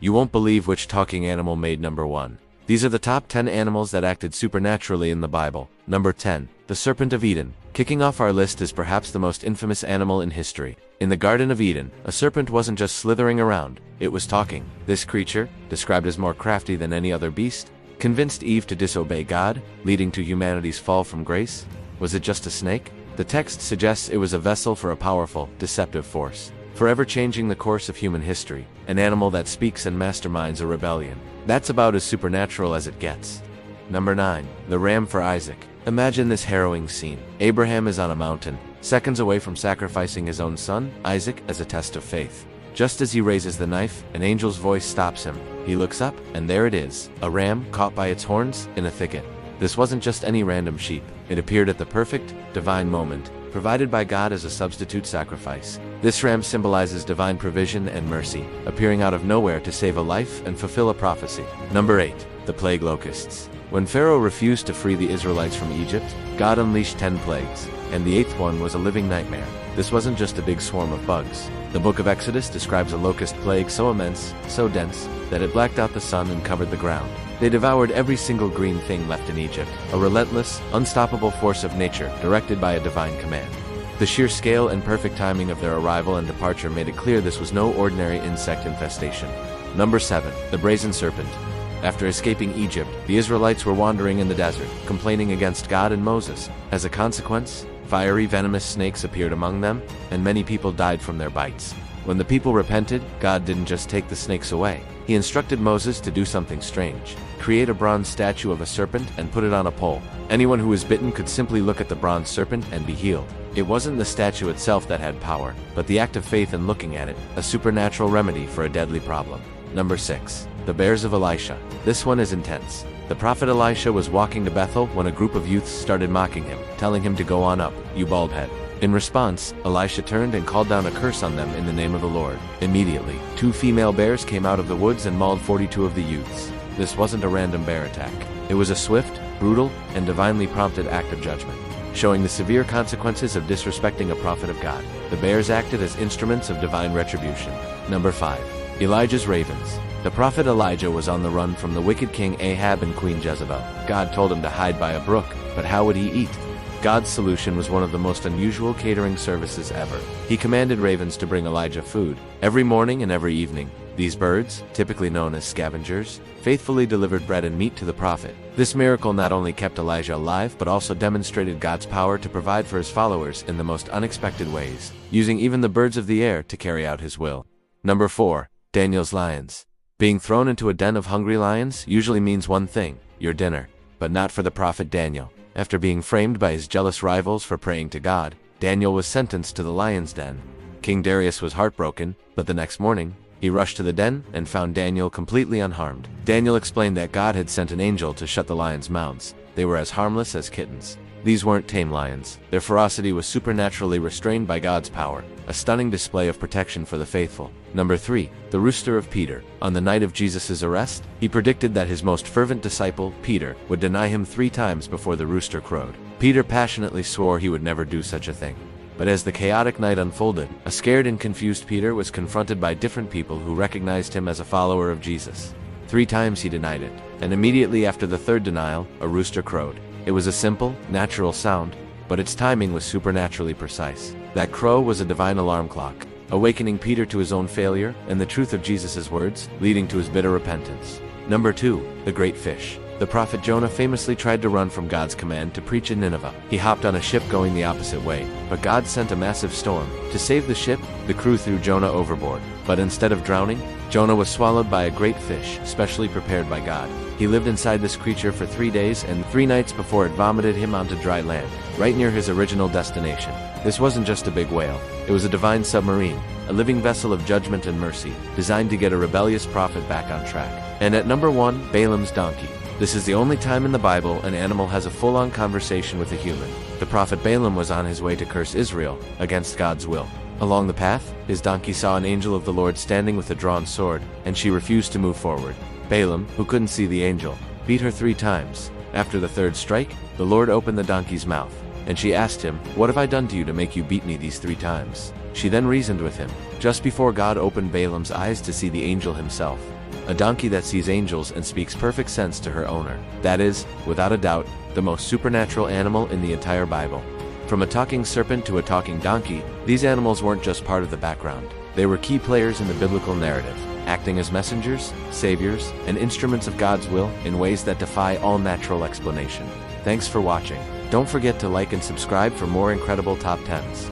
You won't believe which talking animal made number 1. These are the top 10 animals that acted supernaturally in the Bible. Number 10. The Serpent of Eden. Kicking off our list is perhaps the most infamous animal in history. In the Garden of Eden, a serpent wasn't just slithering around, it was talking. This creature, described as more crafty than any other beast, convinced Eve to disobey God, leading to humanity's fall from grace. Was it just a snake? The text suggests it was a vessel for a powerful, deceptive force, forever changing the course of human history, an animal that speaks and masterminds a rebellion. That's about as supernatural as it gets. Number 9. The Ram for Isaac. Imagine this harrowing scene. Abraham is on a mountain, seconds away from sacrificing his own son, Isaac, as a test of faith. Just as he raises the knife, an angel's voice stops him. He looks up, and there it is, a ram caught by its horns in a thicket. This wasn't just any random sheep. It appeared at the perfect, divine moment, provided by God as a substitute sacrifice. This ram symbolizes divine provision and mercy, appearing out of nowhere to save a life and fulfill a prophecy. Number 8. The plague locusts. When Pharaoh refused to free the Israelites from Egypt, God unleashed 10 plagues, and the 8th one was a living nightmare. This wasn't just a big swarm of bugs. The book of Exodus describes a locust plague so immense, so dense, that it blacked out the sun and covered the ground. They devoured every single green thing left in Egypt, a relentless, unstoppable force of nature directed by a divine command. The sheer scale and perfect timing of their arrival and departure made it clear this was no ordinary insect infestation. Number 7. The brazen serpent. After escaping Egypt, the Israelites were wandering in the desert, complaining against God and Moses. As a consequence, fiery, venomous snakes appeared among them, and many people died from their bites. When the people repented, God didn't just take the snakes away. He instructed Moses to do something strange. Create a bronze statue of a serpent and put it on a pole. Anyone who was bitten could simply look at the bronze serpent and be healed. It wasn't the statue itself that had power, but the act of faith in looking at it, a supernatural remedy for a deadly problem. Number 6. The bears of Elisha. This one is intense. The prophet Elisha was walking to Bethel when a group of youths started mocking him, telling him to go on up, you bald head. In response, Elisha turned and called down a curse on them in the name of the Lord. Immediately, 2 female bears came out of the woods and mauled 42 of the youths. This wasn't a random bear attack. It was a swift, brutal, and divinely prompted act of judgment, showing the severe consequences of disrespecting a prophet of God. The bears acted as instruments of divine retribution. Number 5. Elijah's ravens. The prophet Elijah was on the run from the wicked king Ahab and Queen Jezebel. God told him to hide by a brook, but how would he eat? God's solution was one of the most unusual catering services ever. He commanded ravens to bring Elijah food every morning and every evening. These birds, typically known as scavengers, faithfully delivered bread and meat to the prophet. This miracle not only kept Elijah alive but also demonstrated God's power to provide for his followers in the most unexpected ways, using even the birds of the air to carry out his will. Number 4. Daniel's lions. Being thrown into a den of hungry lions usually means one thing, your dinner. But not for the prophet Daniel. After being framed by his jealous rivals for praying to God, Daniel was sentenced to the lion's den. King Darius was heartbroken, but the next morning, he rushed to the den and found Daniel completely unharmed. Daniel explained that God had sent an angel to shut the lions' mouths. They were as harmless as kittens. These weren't tame lions. Their ferocity was supernaturally restrained by God's power, a stunning display of protection for the faithful. Number 3. The rooster of Peter. On the night of Jesus' arrest, he predicted that his most fervent disciple, Peter, would deny him 3 times before the rooster crowed. Peter passionately swore he would never do such a thing. But as the chaotic night unfolded, a scared and confused Peter was confronted by different people who recognized him as a follower of Jesus. 3 times he denied it, and immediately after the 3rd denial, a rooster crowed. It was a simple, natural sound, but its timing was supernaturally precise. That crow was a divine alarm clock, awakening Peter to his own failure and the truth of Jesus' words, leading to his bitter repentance. Number 2. The great fish. The prophet Jonah famously tried to run from God's command to preach in Nineveh. He hopped on a ship going the opposite way, but God sent a massive storm. To save the ship, the crew threw Jonah overboard. But instead of drowning, Jonah was swallowed by a great fish, specially prepared by God. He lived inside this creature for 3 days and 3 nights before it vomited him onto dry land, right near his original destination. This wasn't just a big whale. It was a divine submarine, a living vessel of judgment and mercy, designed to get a rebellious prophet back on track. And at number 1, Balaam's donkey. This is the only time in the Bible an animal has a full-on conversation with a human. The prophet Balaam was on his way to curse Israel against God's will. Along the path, his donkey saw an angel of the Lord standing with a drawn sword, and she refused to move forward. Balaam, who couldn't see the angel, beat her 3 times. After the 3rd strike, the Lord opened the donkey's mouth, and she asked him, "What have I done to you to make you beat me these 3 times?" She then reasoned with him. Just before God opened Balaam's eyes to see the angel himself, A donkey that sees angels and speaks perfect sense to her owner. That is, without a doubt, the most supernatural animal in the entire Bible. From a talking serpent to a talking donkey, these animals weren't just part of the background. They were key players in the biblical narrative, acting as messengers, saviors, and instruments of God's will in ways that defy all natural explanation. Thanks for watching. Don't forget to like and subscribe for more incredible top 10s.